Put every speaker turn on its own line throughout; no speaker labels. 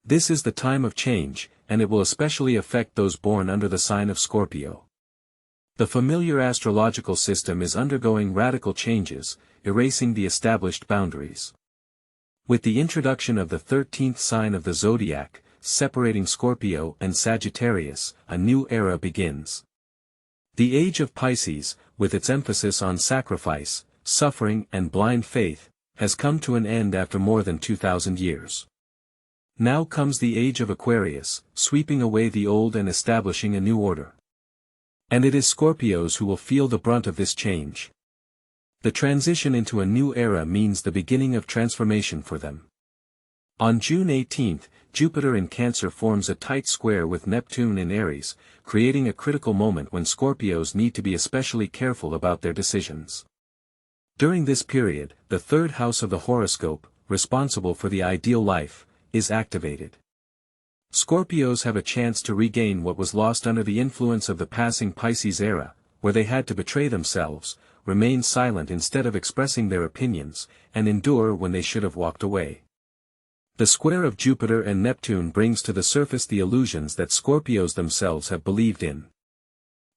This is the time of change, and it will especially affect those born under the sign of Scorpio. The familiar astrological system is undergoing radical changes, erasing the established boundaries. With the introduction of the 13th sign of the zodiac, separating Scorpio and Sagittarius, a new era begins. The age of Pisces, with its emphasis on sacrifice, suffering and blind faith, has come to an end after more than 2,000 years. Now comes the age of Aquarius, sweeping away the old and establishing a new order. And it is Scorpios who will feel the brunt of this change. The transition into a new era means the beginning of transformation for them. On June 18, Jupiter in Cancer forms a tight square with Neptune in Aries, creating a critical moment when Scorpios need to be especially careful about their decisions. During this period, the third house of the horoscope, responsible for the ideal life, is activated. Scorpios have a chance to regain what was lost under the influence of the passing Pisces era, where they had to betray themselves, remain silent instead of expressing their opinions, and endure when they should have walked away. The square of Jupiter and Neptune brings to the surface the illusions that Scorpios themselves have believed in.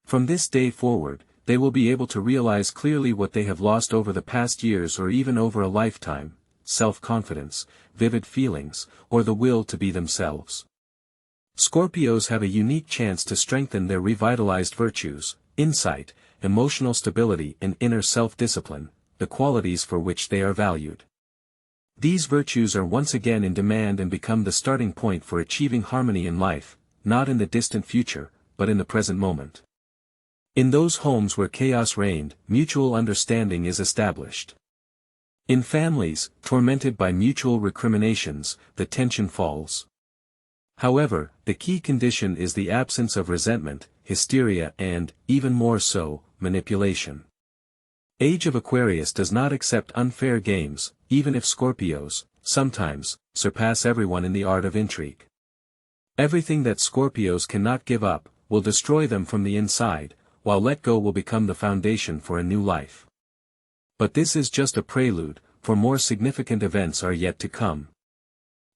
From this day forward, they will be able to realize clearly what they have lost over the past years or even over a lifetime: self-confidence, vivid feelings, or the will to be themselves. Scorpios have a unique chance to strengthen their revitalized virtues, insight, emotional stability and inner self-discipline, the qualities for which they are valued. These virtues are once again in demand and become the starting point for achieving harmony in life, not in the distant future, but in the present moment. In those homes where chaos reigned, mutual understanding is established. In families, tormented by mutual recriminations, the tension falls. However, the key condition is the absence of resentment, hysteria and, even more so, manipulation. Age of Aquarius does not accept unfair games, even if Scorpios, sometimes, surpass everyone in the art of intrigue. Everything that Scorpios cannot give up, will destroy them from the inside, while let go will become the foundation for a new life. But this is just a prelude, for more significant events are yet to come.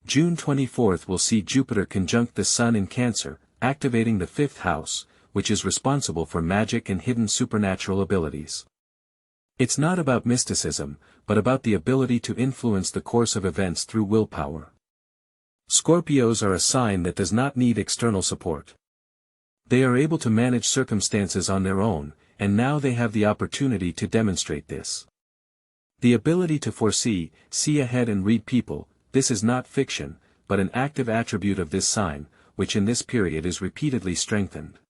June 24 will see Jupiter conjunct the Sun in Cancer, activating the 5th house, which is responsible for magic and hidden supernatural abilities. It's not about mysticism, but about the ability to influence the course of events through willpower. Scorpios are a sign that does not need external support. They are able to manage circumstances on their own, and now they have the opportunity to demonstrate this. The ability to foresee, see ahead and read people, this is not fiction, but an active attribute of this sign, which in this period is repeatedly strengthened.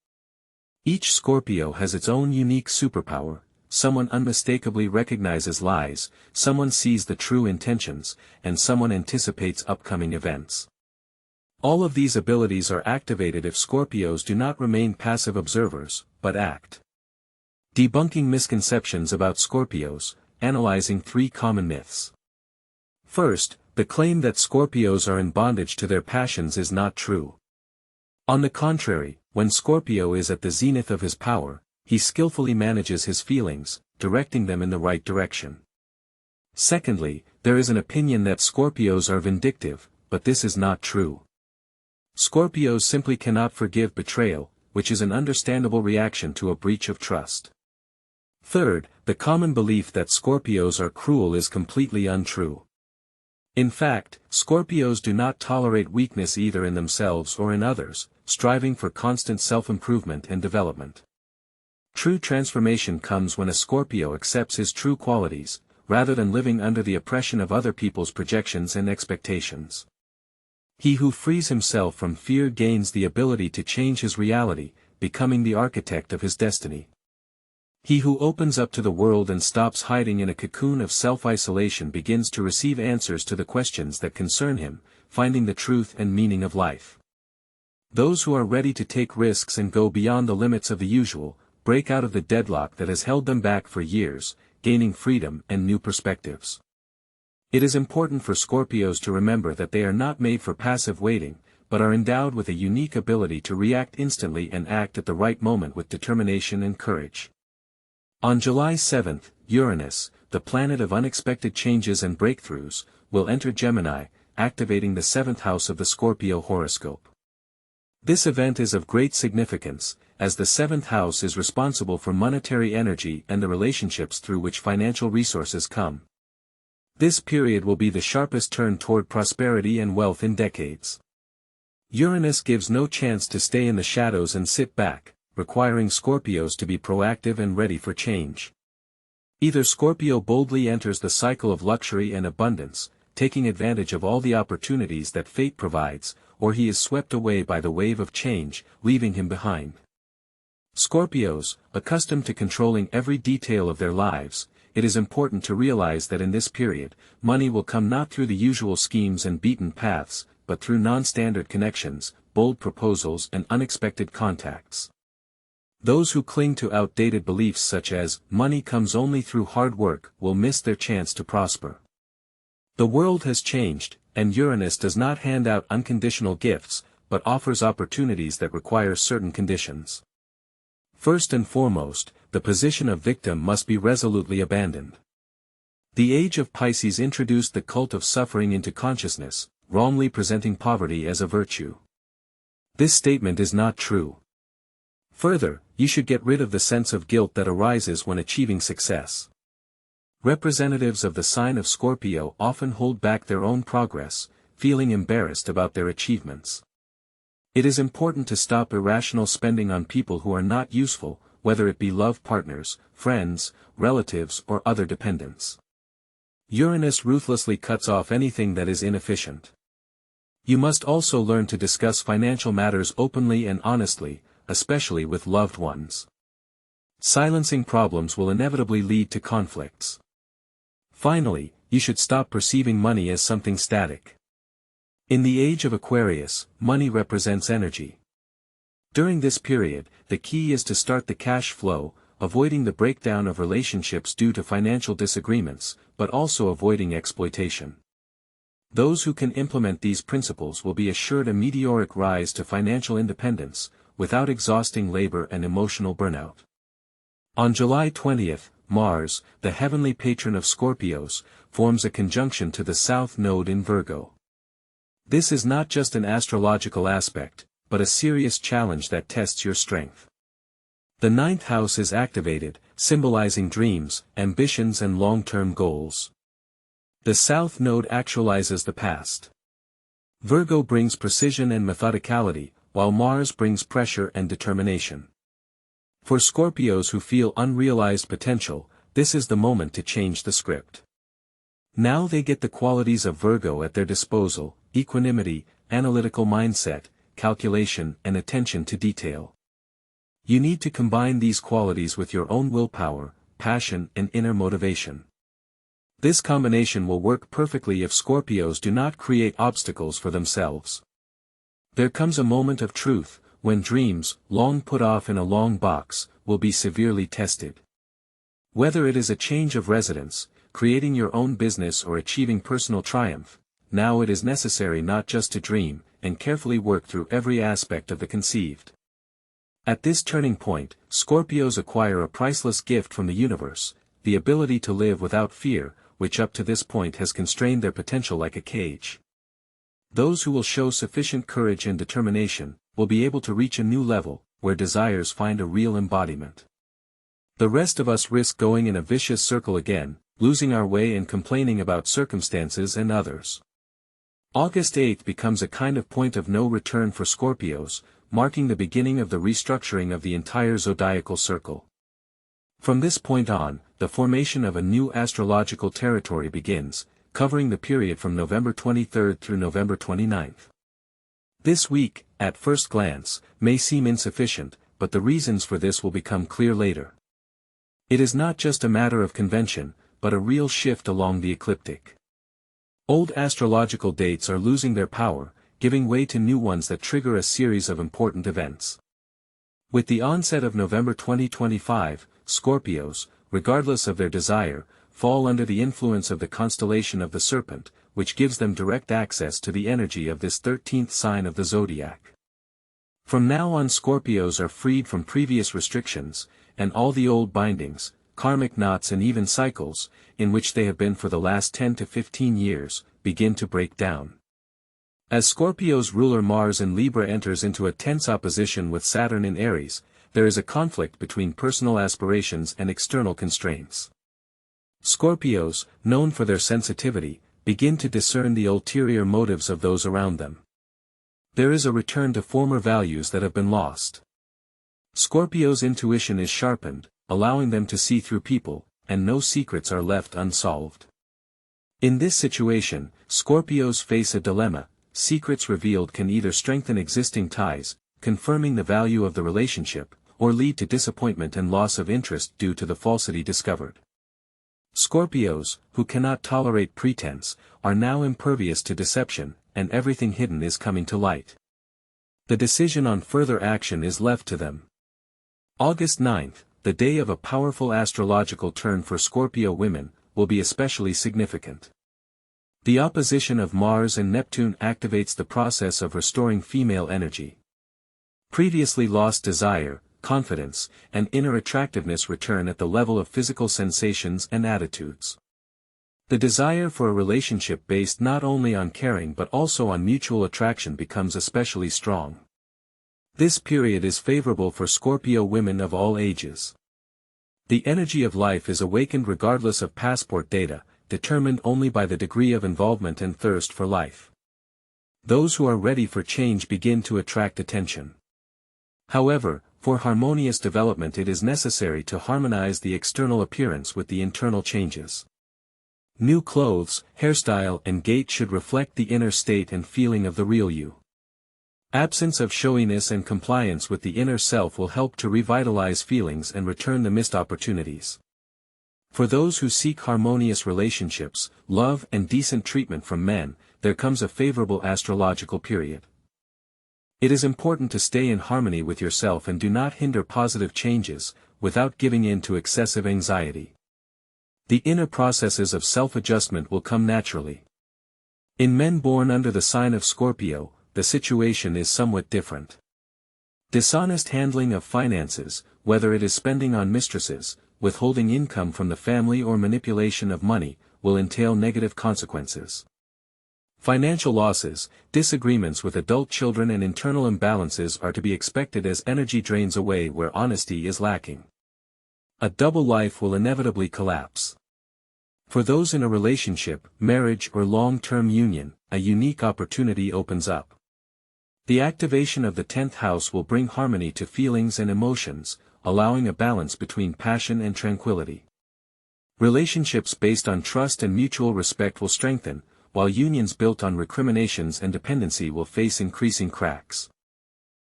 Each Scorpio has its own unique superpower. Someone unmistakably recognizes lies, someone sees the true intentions, and someone anticipates upcoming events. All of these abilities are activated if Scorpios do not remain passive observers, but act. Debunking misconceptions about Scorpios, analyzing 3 common myths. First, the claim that Scorpios are in bondage to their passions is not true. On the contrary, when Scorpio is at the zenith of his power, he skillfully manages his feelings, directing them in the right direction. Secondly, there is an opinion that Scorpios are vindictive, but this is not true. Scorpios simply cannot forgive betrayal, which is an understandable reaction to a breach of trust. Third, the common belief that Scorpios are cruel is completely untrue. In fact, Scorpios do not tolerate weakness either in themselves or in others, striving for constant self-improvement and development. True transformation comes when a Scorpio accepts his true qualities, rather than living under the oppression of other people's projections and expectations. He who frees himself from fear gains the ability to change his reality, becoming the architect of his destiny. He who opens up to the world and stops hiding in a cocoon of self-isolation begins to receive answers to the questions that concern him, finding the truth and meaning of life. Those who are ready to take risks and go beyond the limits of the usual, break out of the deadlock that has held them back for years, gaining freedom and new perspectives. It is important for Scorpios to remember that they are not made for passive waiting, but are endowed with a unique ability to react instantly and act at the right moment with determination and courage. On July 7, Uranus, the planet of unexpected changes and breakthroughs, will enter Gemini, activating the 7th house of the Scorpio horoscope. This event is of great significance, as the 7th house is responsible for monetary energy and the relationships through which financial resources come. This period will be the sharpest turn toward prosperity and wealth in decades. Uranus gives no chance to stay in the shadows and sit back, requiring Scorpios to be proactive and ready for change. Either Scorpio boldly enters the cycle of luxury and abundance, taking advantage of all the opportunities that fate provides, or he is swept away by the wave of change, leaving him behind. Scorpios, accustomed to controlling every detail of their lives, it is important to realize that in this period, money will come not through the usual schemes and beaten paths, but through non-standard connections, bold proposals and unexpected contacts. Those who cling to outdated beliefs such as, money comes only through hard work, will miss their chance to prosper. The world has changed, and Uranus does not hand out unconditional gifts, but offers opportunities that require certain conditions. First and foremost, the position of victim must be resolutely abandoned. The age of Pisces introduced the cult of suffering into consciousness, wrongly presenting poverty as a virtue. This statement is not true. Further, you should get rid of the sense of guilt that arises when achieving success. Representatives of the sign of Scorpio often hold back their own progress, feeling embarrassed about their achievements. It is important to stop irrational spending on people who are not useful, whether it be love partners, friends, relatives or other dependents. Uranus ruthlessly cuts off anything that is inefficient. You must also learn to discuss financial matters openly and honestly, especially with loved ones. Silencing problems will inevitably lead to conflicts. Finally, you should stop perceiving money as something static. In the age of Aquarius, money represents energy. During this period, the key is to start the cash flow, avoiding the breakdown of relationships due to financial disagreements, but also avoiding exploitation. Those who can implement these principles will be assured a meteoric rise to financial independence, without exhausting labor and emotional burnout. On July 20th, Mars, the heavenly patron of Scorpios, forms a conjunction to the South Node in Virgo. This is not just an astrological aspect, but a serious challenge that tests your strength. The 9th house is activated, symbolizing dreams, ambitions and long-term goals. The South Node actualizes the past. Virgo brings precision and methodicality, while Mars brings pressure and determination. For Scorpios who feel unrealized potential, this is the moment to change the script. Now they get the qualities of Virgo at their disposal: equanimity, analytical mindset, calculation and attention to detail. You need to combine these qualities with your own willpower, passion and inner motivation. This combination will work perfectly if Scorpios do not create obstacles for themselves. There comes a moment of truth, when dreams, long put off in a long box, will be severely tested. Whether it is a change of residence, creating your own business or achieving personal triumph, now it is necessary not just to dream, and carefully work through every aspect of the conceived. At this turning point, Scorpios acquire a priceless gift from the universe, the ability to live without fear, which up to this point has constrained their potential like a cage. Those who will show sufficient courage and determination, will be able to reach a new level, where desires find a real embodiment. The rest of us risk going in a vicious circle again, losing our way and complaining about circumstances and others. August 8th becomes a kind of point of no return for Scorpios, marking the beginning of the restructuring of the entire zodiacal circle. From this point on, the formation of a new astrological territory begins, covering the period from November 23rd through November 29th. This week, at first glance, may seem insufficient, but the reasons for this will become clear later. It is not just a matter of convention, but a real shift along the ecliptic. Old astrological dates are losing their power, giving way to new ones that trigger a series of important events. With the onset of November 2025, Scorpios, regardless of their desire, fall under the influence of the constellation of the Serpent, which gives them direct access to the energy of this 13th sign of the zodiac. From now on, Scorpios are freed from previous restrictions, and all the old bindings, karmic knots and even cycles, in which they have been for the last 10 to 15 years, begin to break down. As Scorpio's ruler Mars in Libra enters into a tense opposition with Saturn in Aries, there is a conflict between personal aspirations and external constraints. Scorpios, known for their sensitivity, begin to discern the ulterior motives of those around them. There is a return to former values that have been lost. Scorpio's intuition is sharpened, allowing them to see through people, and no secrets are left unsolved. In this situation, Scorpios face a dilemma. Secrets revealed can either strengthen existing ties, confirming the value of the relationship, or lead to disappointment and loss of interest due to the falsity discovered. Scorpios, who cannot tolerate pretense, are now impervious to deception, and everything hidden is coming to light. The decision on further action is left to them. August 9th, the day of a powerful astrological turn for Scorpio women, will be especially significant. The opposition of Mars and Neptune activates the process of restoring female energy. Previously lost desire, confidence, and inner attractiveness return at the level of physical sensations and attitudes. The desire for a relationship based not only on caring but also on mutual attraction becomes especially strong. This period is favorable for Scorpio women of all ages. The energy of life is awakened regardless of passport data, determined only by the degree of involvement and thirst for life. Those who are ready for change begin to attract attention. However, for harmonious development it is necessary to harmonize the external appearance with the internal changes. New clothes, hairstyle and gait should reflect the inner state and feeling of the real you. Absence of showiness and compliance with the inner self will help to revitalize feelings and return the missed opportunities. For those who seek harmonious relationships, love and decent treatment from men, there comes a favorable astrological period. It is important to stay in harmony with yourself and do not hinder positive changes, without giving in to excessive anxiety. The inner processes of self-adjustment will come naturally. In men born under the sign of Scorpio, the situation is somewhat different. Dishonest handling of finances, whether it is spending on mistresses, withholding income from the family or manipulation of money, will entail negative consequences. Financial losses, disagreements with adult children and internal imbalances are to be expected as energy drains away where honesty is lacking. A double life will inevitably collapse. For those in a relationship, marriage or long-term union, a unique opportunity opens up. The activation of the 10th house will bring harmony to feelings and emotions, allowing a balance between passion and tranquility. Relationships based on trust and mutual respect will strengthen, while unions built on recriminations and dependency will face increasing cracks.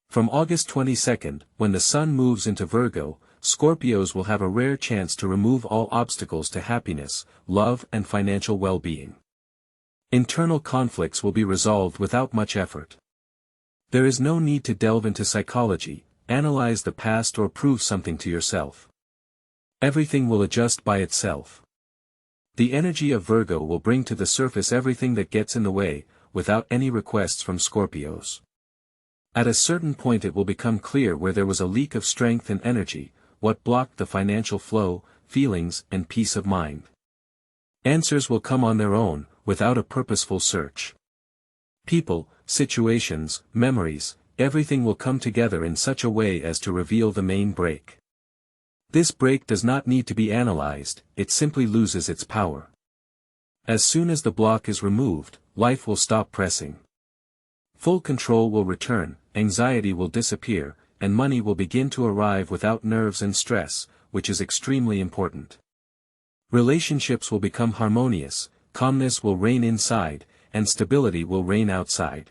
From August 22nd, when the Sun moves into Virgo, Scorpios will have a rare chance to remove all obstacles to happiness, love and financial well-being. Internal conflicts will be resolved without much effort. There is no need to delve into psychology, analyze the past or prove something to yourself. Everything will adjust by itself. The energy of Virgo will bring to the surface everything that gets in the way, without any requests from Scorpios. At a certain point it will become clear where there was a leak of strength and energy, what blocked the financial flow, feelings and peace of mind. Answers will come on their own, without a purposeful search. People, situations, memories, everything will come together in such a way as to reveal the main break. This break does not need to be analyzed, it simply loses its power. As soon as the block is removed, life will stop pressing. Full control will return, anxiety will disappear, and money will begin to arrive without nerves and stress, which is extremely important. Relationships will become harmonious, calmness will reign inside, and stability will reign outside.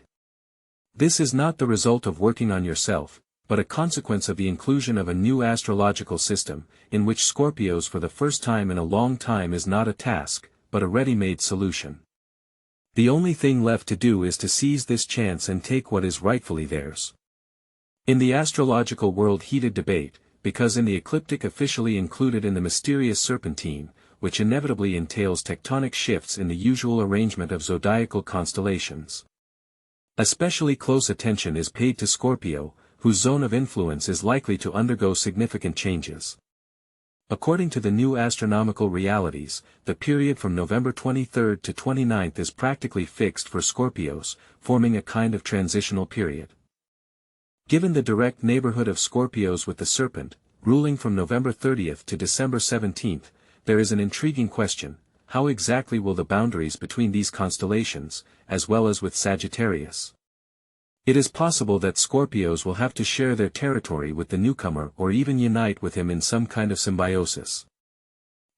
This is not the result of working on yourself, but a consequence of the inclusion of a new astrological system, in which Scorpios for the first time in a long time is not a task, but a ready-made solution. The only thing left to do is to seize this chance and take what is rightfully theirs. In the astrological world heated debate, because in the ecliptic officially included in the mysterious serpentine, which inevitably entails tectonic shifts in the usual arrangement of zodiacal constellations. Especially close attention is paid to Scorpio, whose zone of influence is likely to undergo significant changes. According to the new astronomical realities, the period from November 23rd to 29th is practically fixed for Scorpios, forming a kind of transitional period. Given the direct neighborhood of Scorpios with the Serpent, ruling from November 30th to December 17th, there is an intriguing question: how exactly will the boundaries between these constellations, as well as with Sagittarius? It is possible that Scorpios will have to share their territory with the newcomer or even unite with him in some kind of symbiosis.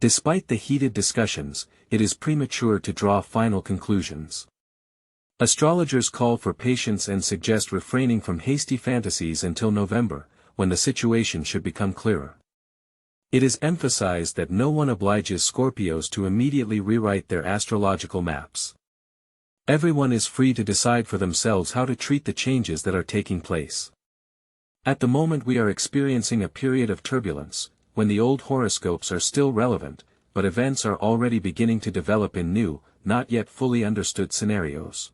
Despite the heated discussions, it is premature to draw final conclusions. Astrologers call for patience and suggest refraining from hasty fantasies until November, when the situation should become clearer. It is emphasized that no one obliges Scorpios to immediately rewrite their astrological maps. Everyone is free to decide for themselves how to treat the changes that are taking place. At the moment we are experiencing a period of turbulence, when the old horoscopes are still relevant, but events are already beginning to develop in new, not yet fully understood scenarios.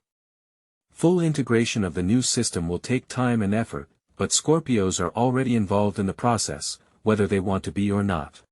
Full integration of the new system will take time and effort, but Scorpios are already involved in the process, whether they want to be or not.